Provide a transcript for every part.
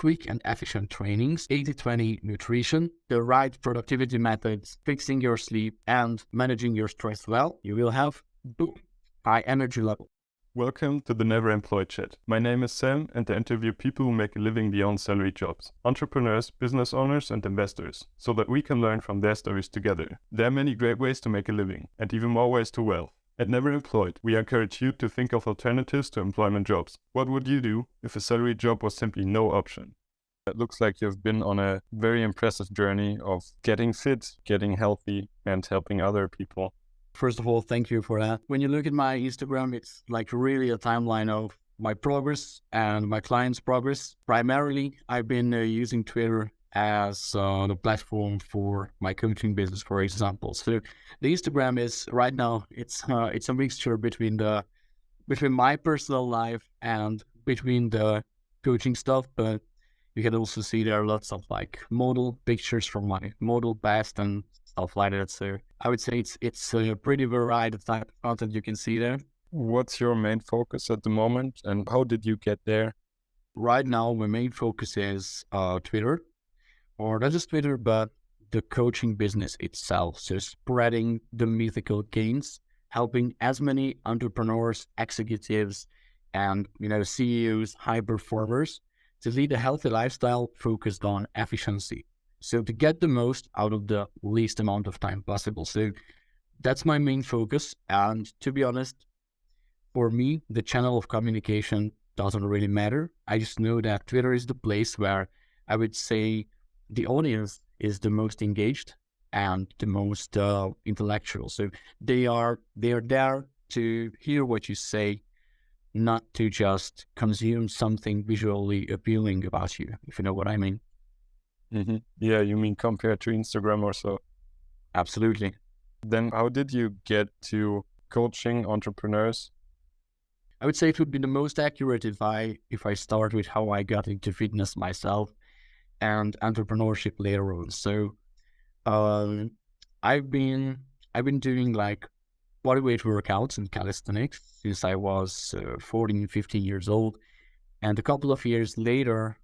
quick and efficient trainings, 80-20 nutrition, the right productivity methods, fixing your sleep, and managing your stress well, you will have boom, high energy level. Welcome to the NeverEmployed Chat. My name is Sam, and I interview people who make a living beyond salary jobs, entrepreneurs, business owners, and investors, so that we can learn from their stories together. There are many great ways to make a living, and even more ways to wealth. At NeverEmployed, we encourage you to think of alternatives to employment jobs. What would you do if a salary job was simply no option? It looks like you've been on a very impressive journey of getting fit, getting healthy, and helping other people. First of all, thank you for that. When you look at my Instagram, it's like really a timeline of my progress and my clients' progress. Primarily, I've been using Twitter as the platform for my coaching business, for example. So the Instagram is right now, it's a mixture between my personal life and between the coaching stuff, but you can also see there are lots of like model pictures from my model past and stuff like that. So I would say it's a pretty varied type of content you can see there. What's your main focus at the moment, and how did you get there? Right now, my main focus is Twitter, or not just Twitter, but the coaching business itself. So spreading the mythical gains, helping as many entrepreneurs, executives, and CEOs, high performers to lead a healthy lifestyle focused on efficiency. So to get the most out of the least amount of time possible. So that's my main focus. And to be honest, for me, the channel of communication doesn't really matter. I just know that Twitter is the place where I would say the audience is the most engaged and the most intellectual. So they are there to hear what you say, not to just consume something visually appealing about you, if you know what I mean. Mm-hmm. Yeah, you mean compared to Instagram or so? Absolutely. Then how did you get to coaching entrepreneurs? I would say it would be the most accurate if I start with how I got into fitness myself and entrepreneurship later on. So I've been doing like bodyweight workouts and calisthenics since I was 14, 15 years old. And a couple of years later,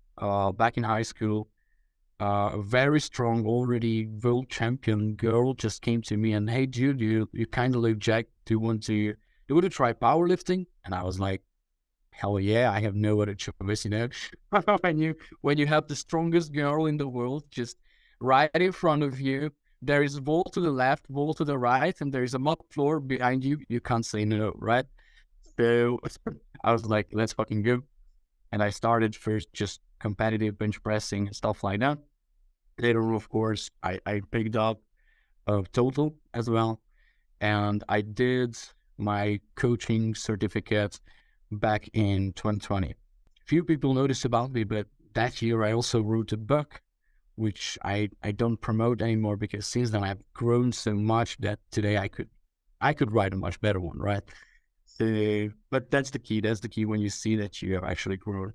back in high school, a very strong, already world champion girl just came to me and, hey, dude, you kind of look jacked. Do you want to try powerlifting? And I was like, hell yeah, I have no other choice, when you have the strongest girl in the world just right in front of you, there is a wall to the left, wall to the right, and there is a mud floor behind you. You can't say no, right? So I was like, let's fucking go. And I started first just competitive bench pressing and stuff like that. Later on, of course, I picked up total as well. And I did my coaching certificate back in 2020. Few people noticed about me, but that year I also wrote a book, which I don't promote anymore because since then I've grown so much that today I could write a much better one, right? So, but that's the key. That's the key when you see that you have actually grown.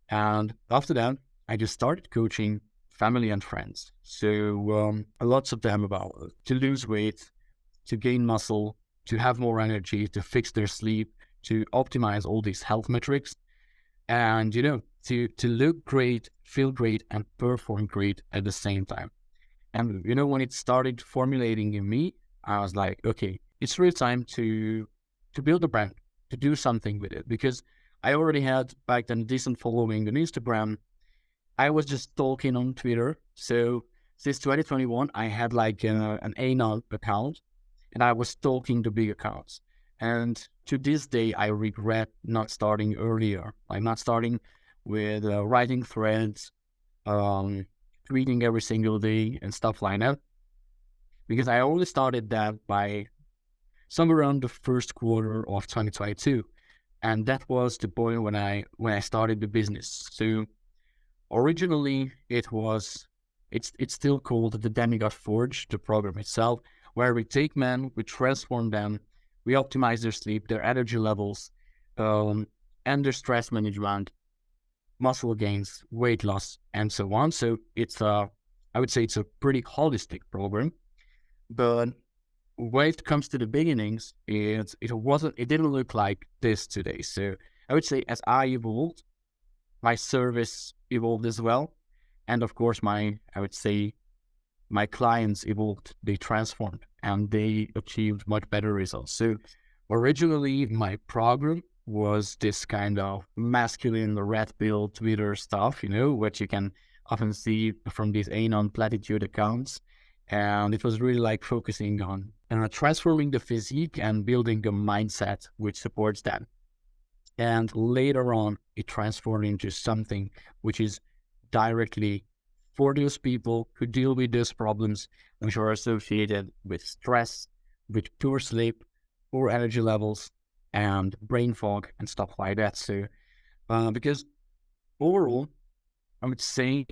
And after that, I just started coaching family and friends. So lots of them about to lose weight, to gain muscle, to have more energy, to fix their sleep, to optimize all these health metrics, and to look great, feel great, and perform great at the same time. And when it started formulating in me, I was like, okay, it's really time to build a brand, to do something with it, because I already had back then a decent following on Instagram. I was just talking on Twitter. So since 2021, I had like an anal account, and I was talking to big accounts. And to this day, I regret not starting earlier, like not starting with writing threads, tweeting every single day and stuff like that. Because I only started that by somewhere around the first quarter of 2022. And that was the point when I started the business. So originally it's still called the Demigod Forge, the program itself, where we take men, we transform them, we optimize their sleep, their energy levels, and their stress management, muscle gains, weight loss, and so on. So I would say it's a pretty holistic program. But when it comes to the beginnings, it didn't look like this today. So I would say as I evolved, my service evolved as well. And of course, I would say my clients evolved, they transformed, and they achieved much better results. So originally, my program was this kind of masculine red pill Twitter stuff, which you can often see from these anon platitude accounts. And it was really like focusing on transforming the physique and building a mindset which supports that. And later on, it transformed into something which is directly for those people who deal with those problems, which are associated with stress, with poor sleep, poor energy levels, and brain fog and stuff like that. So, because overall, I would say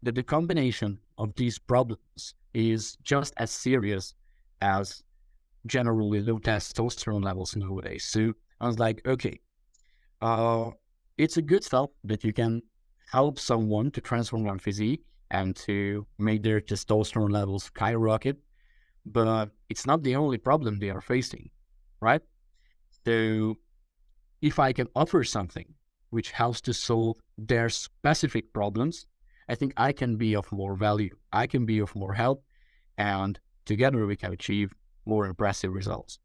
that the combination of these problems is just as serious as generally low testosterone levels nowadays. So I was like, okay, it's a good stuff that you can help someone to transform their physique and to make their testosterone levels skyrocket, but it's not the only problem they are facing, right? So if I can offer something which helps to solve their specific problems, I think I can be of more value. I can be of more help, and together we can achieve more impressive results.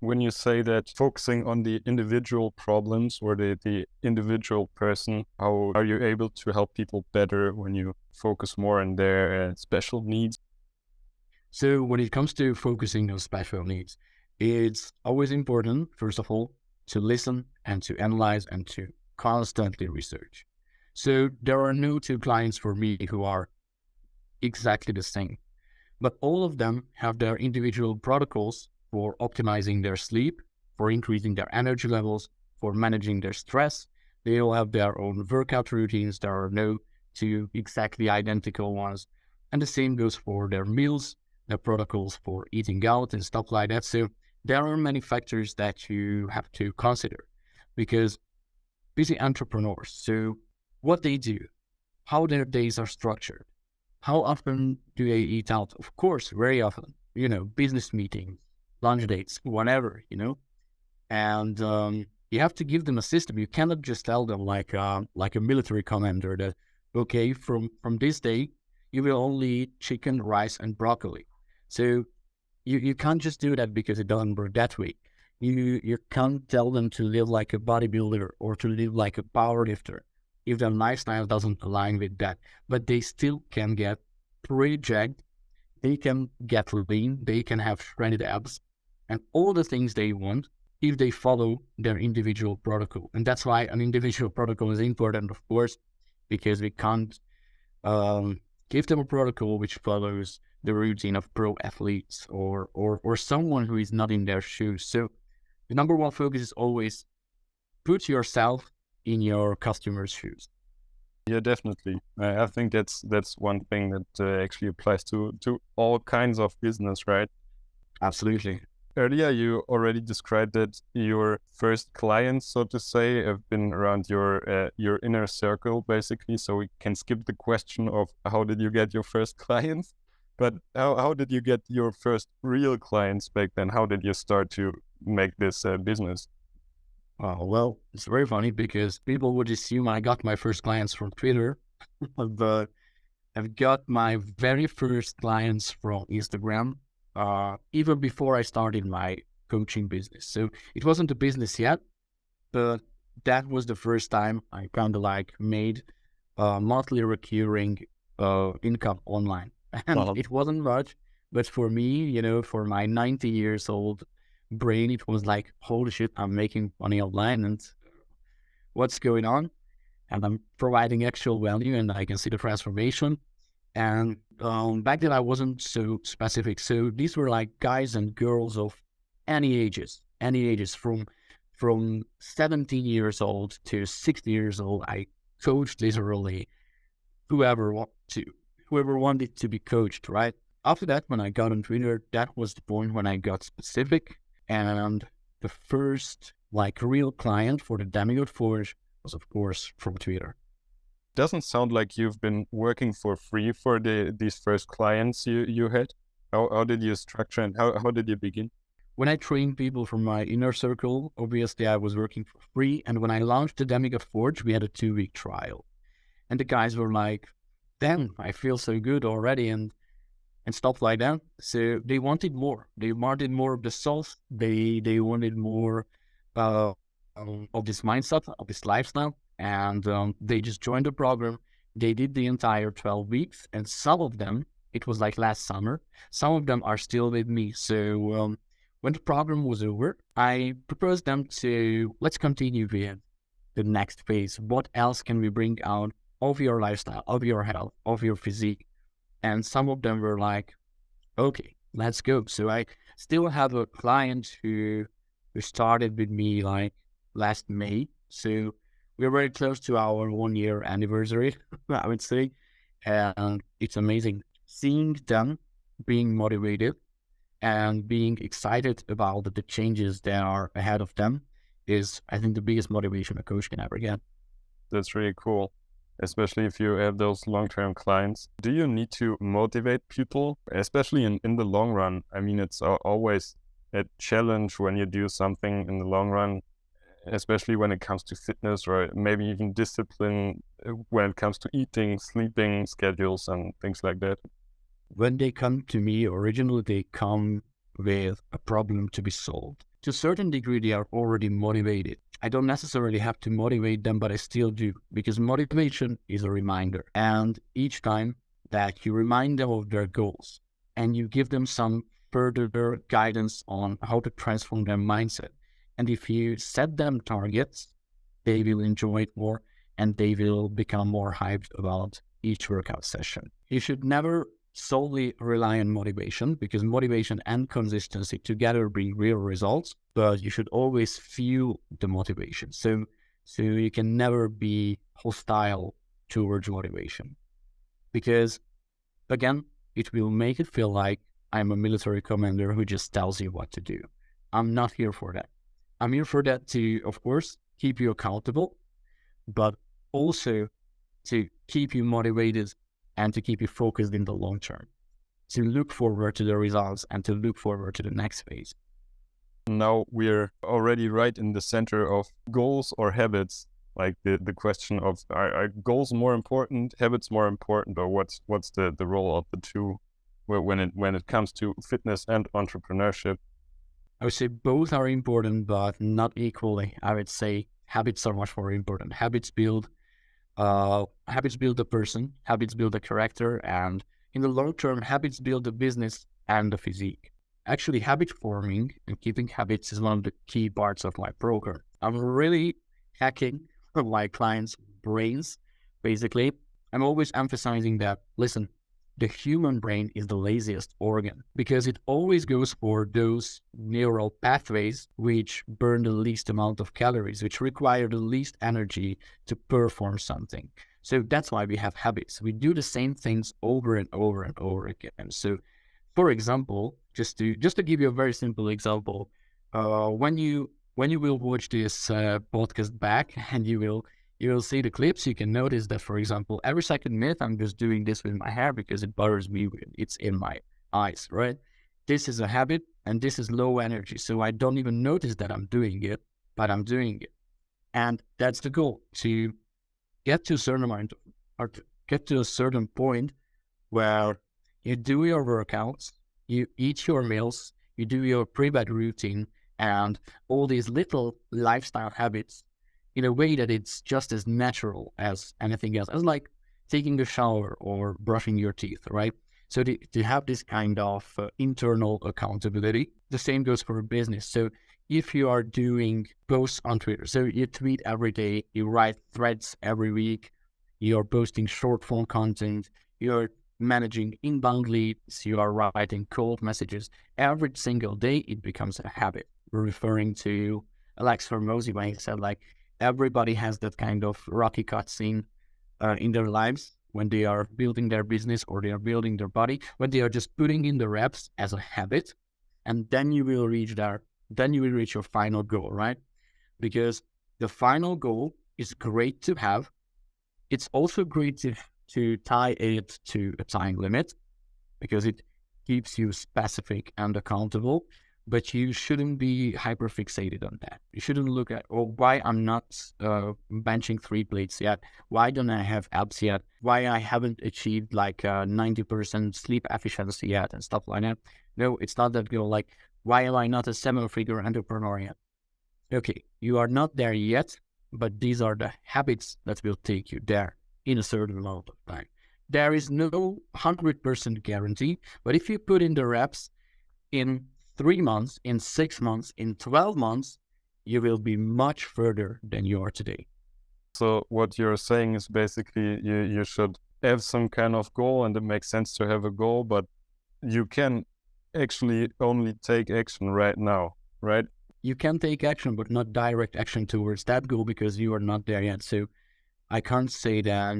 When you say that focusing on the individual problems or the individual person, how are you able to help people better when you focus more on their special needs? So when it comes to focusing on special needs, it's always important, first of all, to listen and to analyze and to constantly research. So there are no two clients for me who are exactly the same, but all of them have their individual protocols for optimizing their sleep, for increasing their energy levels, for managing their stress. They all have their own workout routines. There are no two exactly identical ones. And the same goes for their meals, their protocols for eating out and stuff like that. So there are many factors that you have to consider because busy entrepreneurs, so what they do, how their days are structured, how often do they eat out? Of course, very often, business meetings, lunch dates, whatever, and you have to give them a system. You cannot just tell them like a military commander that, okay, from this day, you will only eat chicken, rice, and broccoli. So you can't just do that because it doesn't work that way. You can't tell them to live like a bodybuilder or to live like a powerlifter if their lifestyle doesn't align with that. But they still can get pretty jacked. They can get lean. They can have shredded abs and all the things they want if they follow their individual protocol. And that's why an individual protocol is important, of course, because we can't give them a protocol which follows the routine of pro athletes or someone who is not in their shoes. So the number one focus is always put yourself in your customer's shoes. Yeah, definitely. I think that's one thing that actually applies to all kinds of business, right? Absolutely. Earlier, you already described that your first clients, so to say, have been around your inner circle, basically. So we can skip the question of how did you get your first clients, but how did you get your first real clients back then? How did you start to make this business? Well, it's very funny because people would assume I got my first clients from Twitter, but I've got my very first clients from Instagram, even before I started my coaching business. So it wasn't a business yet, but that was the first time I kind of like made monthly recurring income online. And it wasn't much, but for me, for my 90 years old brain, it was like, holy shit, I'm making money online and what's going on? And I'm providing actual value and I can see the transformation. And back then I wasn't so specific. So these were like guys and girls of any ages from 17 years old to 60 years old. I coached literally whoever wanted to be coached, right? After that, when I got on Twitter, that was the point when I got specific. And the first like real client for the Demigod Forge was, of course, from Twitter. Doesn't sound like you've been working for free for these first clients you had. How did you structure and how did you begin? When I trained people from my inner circle, obviously I was working for free. And when I launched the Demigod Forge, we had a 2-week trial. And the guys were like, damn, I feel so good already, and stuff like that. So they wanted more. They wanted more of the sauce. They wanted more uh, of this mindset, of this lifestyle. And they just joined the program. They did the entire 12 weeks. And some of them, it was like last summer, some of them are still with me. So when the program was over, I proposed them to, let's continue with the next phase. What else can we bring out of your lifestyle, of your health, of your physique? And some of them were like, okay, let's go. So I still have a client who started with me like last May. So we're very close to our 1 year anniversary, I would say. And it's amazing seeing them being motivated and being excited about the changes that are ahead of them is, I think, the biggest motivation a coach can ever get. That's really cool, especially if you have those long-term clients. Do you need to motivate people, especially in the long run? I mean, it's always a challenge when you do something in the long run, especially when it comes to fitness or maybe even discipline, when it comes to eating, sleeping schedules and things like that. When they come to me, originally they come with a problem to be solved. To a certain degree, they are already motivated. I don't necessarily have to motivate them, but I still do, because motivation is a reminder. And each time that you remind them of their goals and you give them some further guidance on how to transform their mindset, and if you set them targets, they will enjoy it more and they will become more hyped about each workout session. You should never solely rely on motivation, because motivation and consistency together bring real results, but you should always fuel the motivation. So you can never be hostile towards motivation, because again, it will make it feel like I'm a military commander who just tells you what to do. I'm not here for that. I'm here for that to, of course, keep you accountable, but also to keep you motivated and to keep you focused in the long term, to look forward to the results and to look forward to the next phase. Now we're already right in the center of goals or habits, like the question of, are goals more important, habits more important, or what's the role of the two when it comes to fitness and entrepreneurship? I would say both are important, but not equally. I would say habits are much more important. Habits build a person, habits build a character, and in the long term, habits build the business and the physique. Actually, habit forming and keeping habits is one of the key parts of my program. I'm really hacking my clients' brains. Basically, I'm always emphasizing that, listen, the human brain is the laziest organ because it always goes for those neural pathways which burn the least amount of calories, which require the least energy to perform something. So that's why we have habits. We do the same things over and over and over again. So, for example, just to give you a very simple example, when you will watch this podcast back and you will see the clips, you can notice that, for example, every second minute, I'm just doing this with my hair because it bothers me when it's in my eyes, right? This is a habit and this is low energy. So I don't even notice that I'm doing it, but I'm doing it. And that's the goal, to get to a certain amount or to get to a certain point where you do your workouts, you eat your meals, you do your pre-bed routine, and all these little lifestyle habits in a way that it's just as natural as anything else, as like taking a shower or brushing your teeth, right? So to have this kind of internal accountability. The same goes for business. So if you are doing posts on Twitter, so you tweet every day, you write threads every week, you're posting short form content, you're managing inbound leads, you are writing cold messages every single day, it becomes a habit. We're referring to Alex Hormozy when he said, like, everybody has that kind of rocky cutscene in their lives when they are building their business or they are building their body, when they are just putting in the reps as a habit, and then you will reach there. Then you will reach your final goal, right? Because the final goal is great to have. It's also great to tie it to a time limit because it keeps you specific and accountable. but you shouldn't be hyper fixated on that. You shouldn't look at, oh, why I'm not benching 3 plates yet? Why don't I have abs yet? Why I haven't achieved like 90% sleep efficiency yet and stuff like that. No, it's not that goal. Like, why am I not a 7-figure entrepreneur yet? Okay, you are not there yet, but these are the habits that will take you there in a certain amount of time. There is no 100% guarantee, but if you put in the reps in 3 months, in 6 months, in 12 months, you will be much further than you are today. So what you're saying is basically you should have some kind of goal, and it makes sense to have a goal, but you can actually only take action right now, right? You can take action, but not direct action towards that goal because you are not there yet. So I can't say that,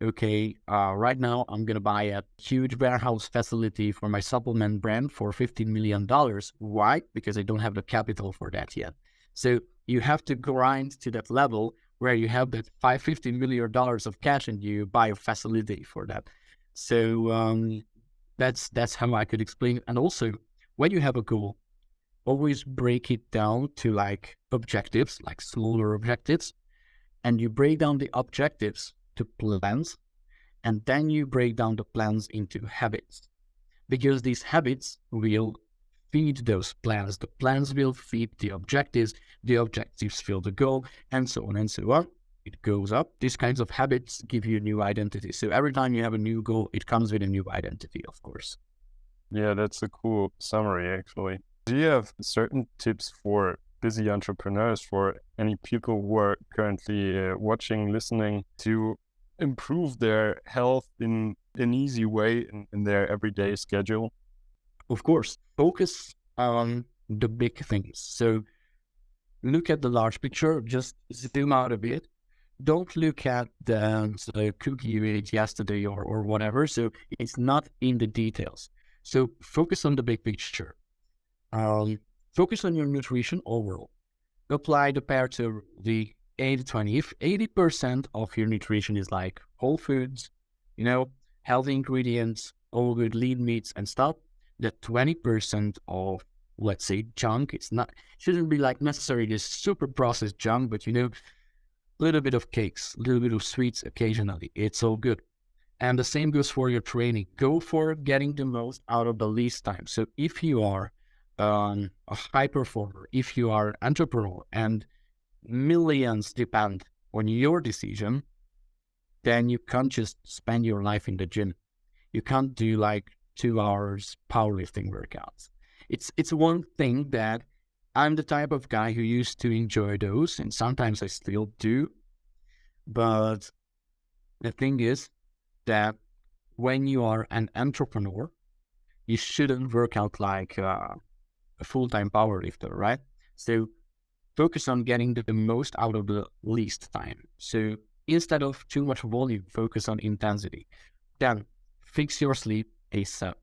okay, right now I'm going to buy a huge warehouse facility for my supplement brand for $15 million. Why? Because I don't have the capital for that yet. So you have to grind to that level where you have that $50 million of cash and you buy a facility for that. So that's how I could explain it. And also, when you have a goal, always break it down to like objectives, like smaller objectives, and you break down the objectives to plans, and then you break down the plans into habits, because these habits will feed those plans. The plans will feed the objectives fill the goal, and so on and so on. It goes up. These kinds of habits give you a new identity. So every time you have a new goal, it comes with a new identity, of course. Yeah, that's a cool summary, actually. Do you have certain tips for busy entrepreneurs, for any people who are currently watching, listening, to improve their health in an easy way in their everyday schedule? Of course, focus on the big things. So look at the large picture, just zoom out a bit. Don't look at the cookie you ate yesterday or whatever. So it's not in the details. So focus on the big picture. Focus on your nutrition overall. Apply the Pareto rule, the 80-20. If 80% of your nutrition is like whole foods, healthy ingredients, all good lean meats and stuff, that 20% of, let's say, junk, shouldn't be like necessarily this super processed junk, but a little bit of cakes, a little bit of sweets occasionally. It's all good. And the same goes for your training. Go for getting the most out of the least time. So if you are a high performer, if you are an entrepreneur and millions depend on your decision, then you can't just spend your life in the gym. You can't do like 2 hours powerlifting workouts. It's one thing that I'm the type of guy who used to enjoy those, and sometimes I still do. But the thing is that when you are an entrepreneur, you shouldn't work out like a full-time powerlifter, right? So focus on getting the most out of the least time. So instead of too much volume, focus on intensity. Then fix your sleep ASAP.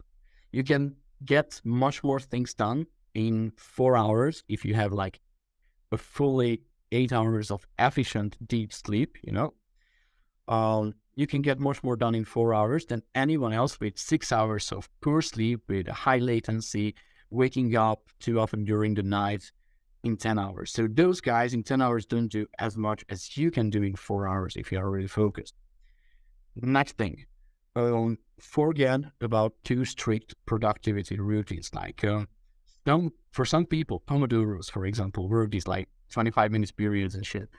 You can get much more things done in 4 hours if you have like a fully 8 hours of efficient deep sleep, you can get much more done in 4 hours than anyone else with 6 hours of poor sleep, with a high latency, waking up too often during the night in 10 hours. So those guys in 10 hours don't do as much as you can do in 4 hours if you are really focused. Next thing, forget about too strict productivity routines. Like for some people, Pomodoros, for example, work these like 25 minutes periods and shit,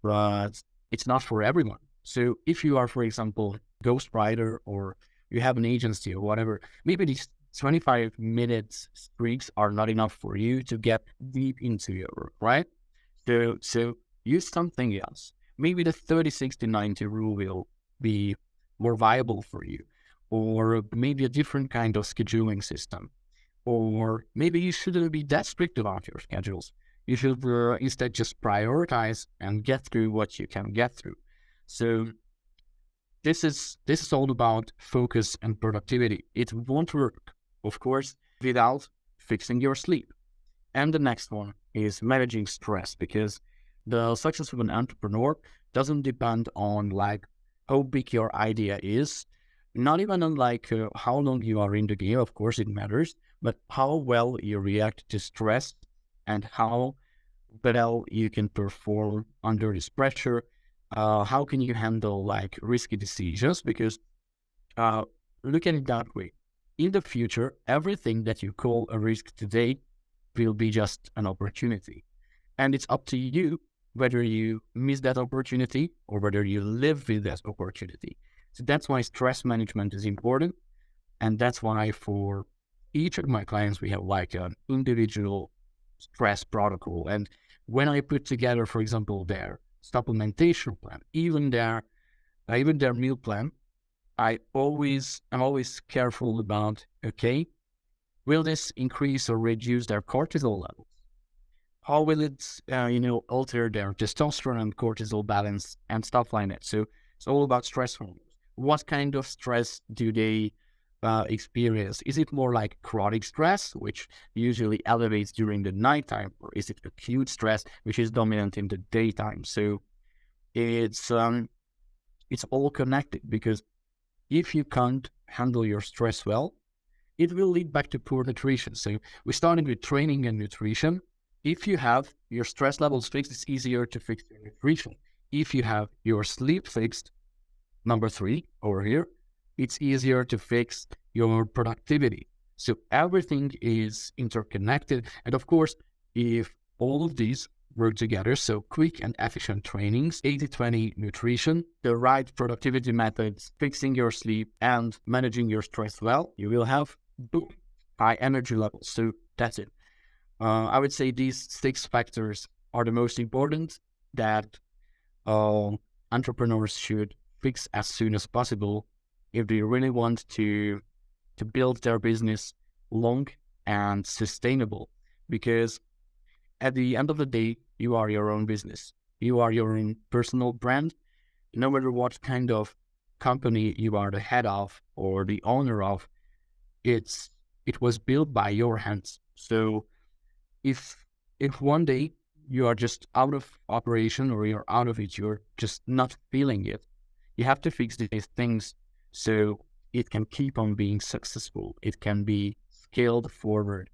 but it's not for everyone. So if you are, for example, ghostwriter, or you have an agency or whatever, maybe these 25 minutes streaks are not enough for you to get deep into your work, right? So use something else. Maybe the 30-60-90 rule will be more viable for you, or maybe a different kind of scheduling system, or maybe you shouldn't be that strict about your schedules. You should instead just prioritize and get through what you can get through. So this is all about focus and productivity. It won't work, of course, without fixing your sleep. And the next one is managing stress, because the success of an entrepreneur doesn't depend on like how big your idea is, not even on like how long you are in the game. Of course it matters, but how well you react to stress and how well you can perform under this pressure. How can you handle like risky decisions? Because uh, look at it that way. In the future, everything that you call a risk today will be just an opportunity. And it's up to you whether you miss that opportunity or whether you live with that opportunity. So that's why stress management is important. And that's why for each of my clients, we have like an individual stress protocol. And when I put together, for example, their supplementation plan, even their meal plan, I'm always careful about, okay, will this increase or reduce their cortisol levels? How will it, alter their testosterone and cortisol balance and stuff like that? So it's all about stress hormones. What kind of stress do they experience? Is it more like chronic stress, which usually elevates during the nighttime, or is it acute stress, which is dominant in the daytime? So it's all connected, because if you can't handle your stress well, it will lead back to poor nutrition. So we started with training and nutrition. If you have your stress levels fixed, it's easier to fix your nutrition. If you have your sleep fixed, number 3 over here, it's easier to fix your productivity. So everything is interconnected. And of course, if all of these work together, so quick and efficient trainings, 80-20 nutrition, the right productivity methods, fixing your sleep and managing your stress well, you will have boom, high energy levels. So that's it. I would say these 6 factors are the most important that entrepreneurs should fix as soon as possible if they really want to build their business long and sustainable. Because at the end of the day, you are your own business. You are your own personal brand. No matter what kind of company you are the head of or the owner of, it was built by your hands. So if one day you are just out of operation or you're out of it, you're just not feeling it, you have to fix these things so it can keep on being successful. It can be scaled forward.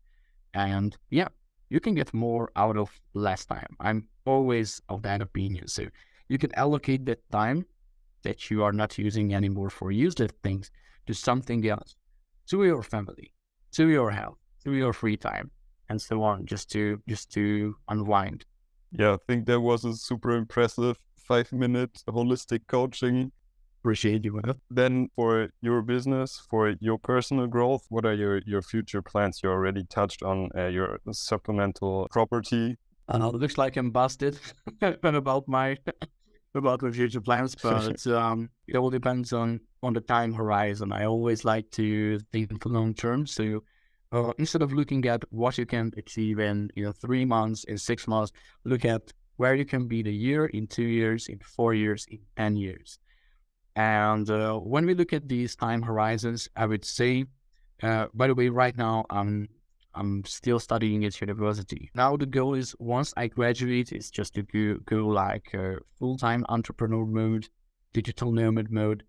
And yeah, you can get more out of less time. I'm always of that opinion. So you can allocate that time that you are not using anymore for useless things to something else, to your family, to your health, to your free time, and so on, just to unwind. Yeah, I think that was a super impressive 5-minute holistic coaching. Appreciate you. Then for your business, for your personal growth, what are your future plans? You already touched on your supplemental property. Looks like I'm busted about my future plans, but it all depends on the time horizon. I always like to think long term. So instead of looking at what you can achieve in 3 months, in 6 months, look at where you can be in a year, in 2 years, in 4 years, in 10 years. And when we look at these time horizons, I would say, by the way, right now I'm still studying at university. Now the goal is, once I graduate, is just to go like full-time entrepreneur mode, digital nomad mode,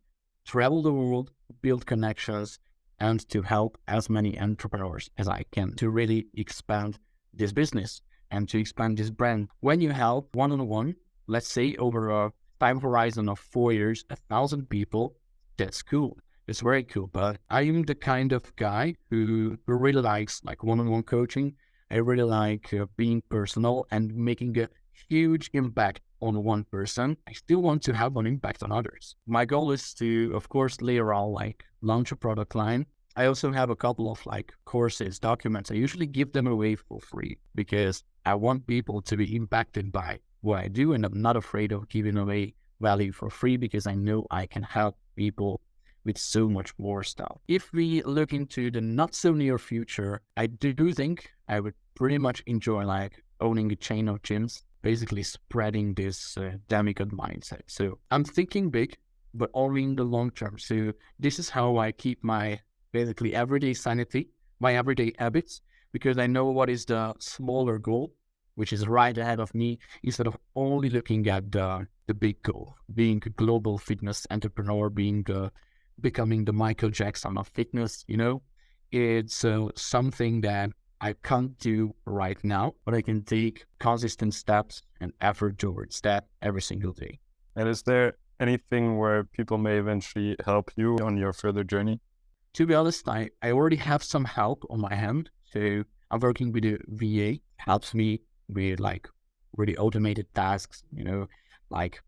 travel the world, build connections, and to help as many entrepreneurs as I can to really expand this business and to expand this brand. When you help one-on-one, let's say over a time horizon of 4 years, 1,000 people, that's cool. It's very cool. But I am the kind of guy who really likes like one-on-one coaching. I really like being personal and making a huge impact on one person. I still want to have an impact on others. My goal is to, of course, later on, like launch a product line. I also have a couple of like courses, documents. I usually give them away for free because I want people to be impacted by what I do, and I'm not afraid of giving away value for free because I know I can help people with so much more stuff. If we look into the not so near future, I do think I would pretty much enjoy like owning a chain of gyms, basically spreading this demigod mindset. So I'm thinking big, but only in the long term. So this is how I keep my basically everyday sanity, my everyday habits, because I know what is the smaller goal, which is right ahead of me, instead of only looking at the big goal, being a global fitness entrepreneur, becoming the Michael Jackson of fitness, it's something that I can't do right now, but I can take consistent steps and effort towards that every single day. And is there anything where people may eventually help you on your further journey? To be honest, I already have some help on my hand. So I'm working with a VA, helps me with like really automated tasks, like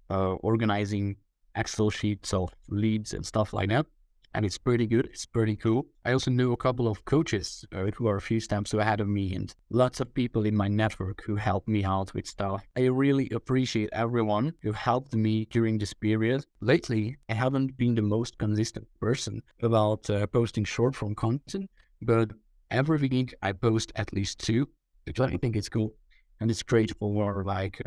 organizing Excel sheets of leads and stuff like that. And it's pretty good. It's pretty cool. I also know a couple of coaches who are a few steps ahead of me, and lots of people in my network who help me out with stuff. I really appreciate everyone who helped me during this period. Lately, I haven't been the most consistent person about posting short form content, but every week I post at least 2, because I think it's cool. And it's great for like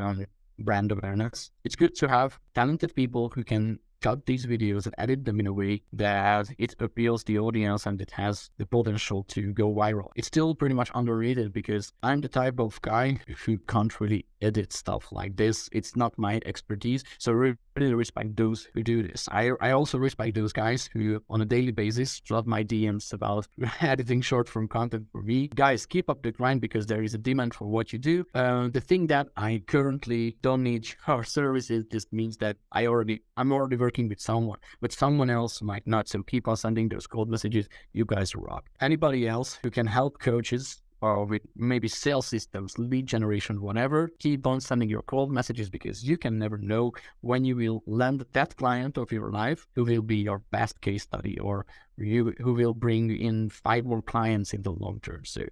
brand awareness. It's good to have talented people who can cut these videos and edit them in a way that it appeals the audience and it has the potential to go viral. It's still pretty much underrated because I'm the type of guy who can't really edit stuff like this. It's not my expertise. So I really respect those who do this. I also respect those guys who on a daily basis flood my DMs about editing short form content for me. Guys, keep up the grind because there is a demand for what you do. The thing that I currently don't need your services just means that I'm already working with someone else might not. So keep on sending those cold messages. You guys rock. Anybody else who can help coaches or with maybe sales systems, lead generation, whatever, keep on sending your cold messages because you can never know when you will land that client of your life who will be your best case study or who will bring in 5 more clients in the long term. So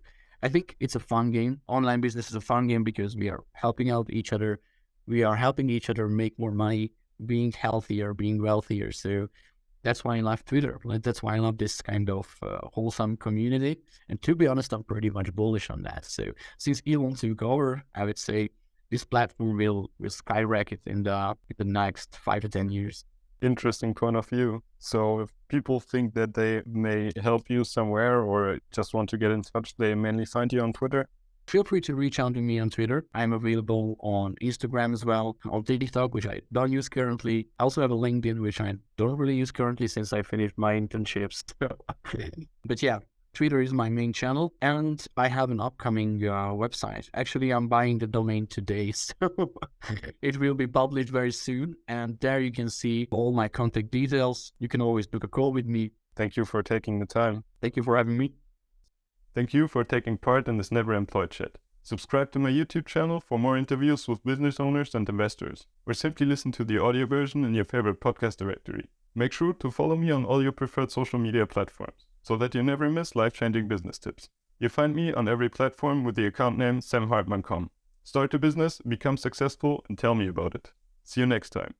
I think it's a fun game. Online business is a fun game because we are helping out each other. We are helping each other make more money, being healthier, being wealthier. So that's why I love Twitter. That's why I love this kind of wholesome community. And to be honest, I'm pretty much bullish on that. So since Elon took over, I would say this platform will skyrocket in the next 5 to 10 years. Interesting point of view. So if people think that they may help you somewhere or just want to get in touch, they mainly find you on Twitter? Feel free to reach out to me on Twitter. I'm available on Instagram as well, on TikTok, which I don't use currently. I also have a LinkedIn, which I don't really use currently since I finished my internships. But yeah, Twitter is my main channel, and I have an upcoming website. Actually, I'm buying the domain today, so it will be published very soon. And there you can see all my contact details. You can always book a call with me. Thank you for taking the time. Thank you for having me. Thank you for taking part in this NeverEmployed Chat. Subscribe to my YouTube channel for more interviews with business owners and investors, or simply listen to the audio version in your favorite podcast directory. Make sure to follow me on all your preferred social media platforms, so that you never miss life-changing business tips. You find me on every platform with the account name samhartmann.com. Start a business, become successful, and tell me about it. See you next time.